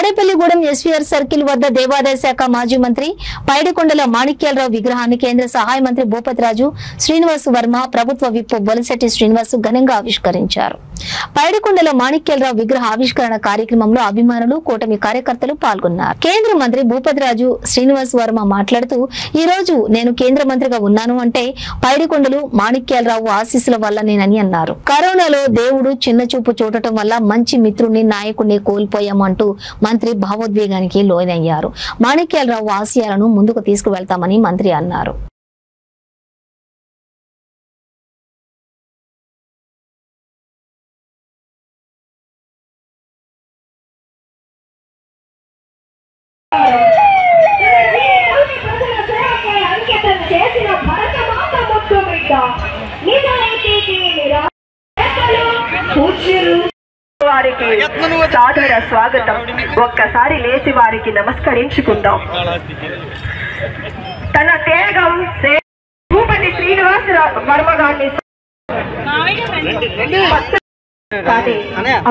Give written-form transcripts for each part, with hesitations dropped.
Tadepalligudem SVR circle వద్ద దేవాదాయ శాఖ మాజీ మంత్రి పైడికొండల మాణిక్యాలరావు విగ్రహాన్ని కేంద్ర సహాయ మంత్రి భూపతిరాజు శ్రీనివాస్ వర్మ ప్రభుత్వ విప్ బొలిశెట్టి శ్రీనివాస్ ఘనంగా ఆవిష్కరించారు. పైడికొండల మాణిక్యాలరావు విగ్రహ ఆవిష్కరణ కార్యక్రమంలో అభిమానులు కూటమి కార్యకర్తలు పాల్గొన్నారు. కేంద్ర మంత్రి భూపతిరాజు శ్రీనివాస్ వర్మ మాట్లాడుతూ ఈ రోజు నేను కేంద్ర మంత్రిగా ఉన్నాను అంటే పైడికొండలు మాణిక్యాలరావు ఆశీస్సుల వల్లనేనని అన్నారు. కరోనాలో దేవుడు చిన్న చూపు చూడటం వల్ల మంచి మిత్రుడిని నాయకుడిని కోల్పోయామంటూ మంత్రి భావోద్వేగానికి లోనయ్యారు. మాణిక్యాలరావు ఆశయాలను ముందుకు తీసుకువెళ్తామని మంత్రి అన్నారు. వారికి సాదర స్వాగతం. ఒక్కసారి లేచి వారికి నమస్కరించుకుందాం. తన త్యాగం భూపతి శ్రీనివాస్ వర్మ గారిని కానీ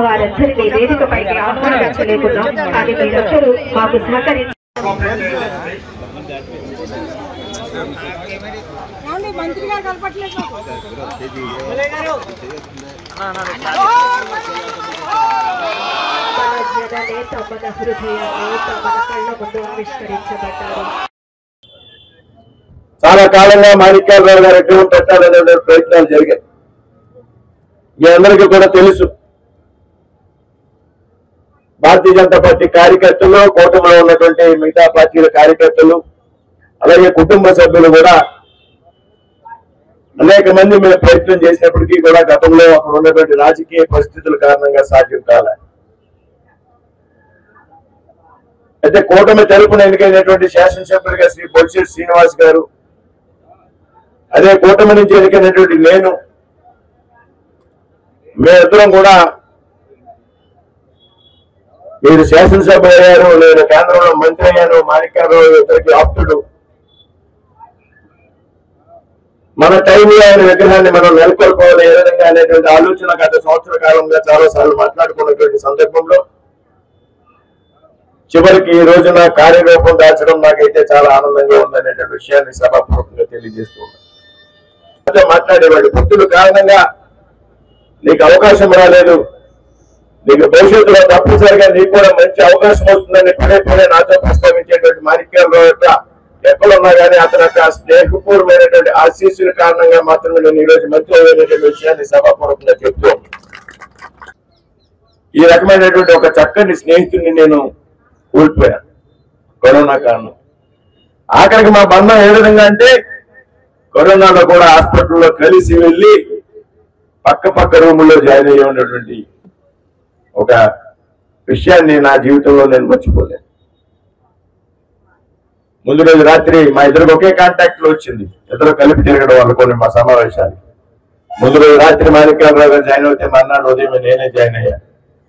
వారందరినీ వేదికపైకి ఆహ్వానించలేకున్నాం. కానీ మీరందరూ మాకు సహకరించి మంత్రి గారు కలపట్లేదు. చాలా కాలంగా మాణిక్యాలరావు గారు ఎక్కడ పెట్టాలనే ప్రయత్నాలు జరిగాయి. మీ అందరికీ కూడా తెలుసు, భారతీయ జనతా పార్టీ కార్యకర్తలు, కూటమిలో ఉన్నటువంటి మిగతా పార్టీల కార్యకర్తలు, అలాగే కుటుంబ సభ్యులు కూడా అనేక మంది మేము ప్రయత్నం చేసినప్పటికీ కూడా గతంలో అక్కడ ఉన్నటువంటి రాజకీయ పరిస్థితుల కారణంగా సాధ్యం కాలే. అయితే కూటమి తరపున ఎన్నికైనటువంటి శాసనసభ్యులుగా శ్రీ బొలిశెట్టి శ్రీనివాస్ గారు, అదే కూటమి నుంచి ఎన్నికైనటువంటి మేమిద్దరం కూడా మీరు శాసనసభ అయ్యారు, నేను కేంద్రంలో మంత్రి అయ్యాను, మాణిక్యాలరావు ఇద్దరికి ఆప్తుడు, మన టైంలో ఆయన విగ్రహాన్ని మనం నెలకొల్పోవాలి ఏ విధంగా అనేటువంటి ఆలోచన గత సంవత్సర కాలంగా చాలా సార్లు మాట్లాడుకున్నటువంటి సందర్భంలో చివరికి ఈ రోజున కార్యరూపం దాల్చడం నాకైతే చాలా ఆనందంగా ఉందనేటువంటి విషయాన్ని సభాపూర్వకంగా తెలియజేస్తున్నాను. మాట్లాడేవాడు భక్తుల కారణంగా నీకు అవకాశం రాలేదు, నీకు భవిష్యత్తులో తప్పనిసరిగా నీకు కూడా మంచి అవకాశం వస్తుందని పదే పదే నాతో ప్రస్తావించేటువంటి మాణిక్యాలరావు యొక్క ఎక్కడున్నా కానీ అతని యొక్క స్నేహపూర్వమైనటువంటి ఆశీస్సుల కారణంగా మాత్రమే నేను ఈ రోజు మంత్రి అయినటువంటి విషయాన్ని సభాపూర్వకంగా చెప్తూ ఈ రకమైనటువంటి ఒక చక్కని స్నేహితుడిని నేను కోల్పోయాను కరోనా కారణం. ఆఖరికి మా బంధం ఏ విధంగా అంటే కరోనాలో కూడా హాస్పిటల్లో కలిసి వెళ్ళి పక్క రూముల్లో జాయిన్ అయ్యి ఉన్నటువంటి ఒక విషయాన్ని నా జీవితంలో నేను మర్చిపోలేను. ముందు రోజు రాత్రి మా ఇద్దరికి ఒకే కాంటాక్ట్ లో వచ్చింది, ఇద్దరు కలిపి తిరగడం అనుకోని మా సమావేశానికి. ముందు రోజు రాత్రి మాణిక్యాలరావు గారు జాయిన్ అవుతే మర్నాడు ఉదయం నేనే జాయిన్ అయ్యాను.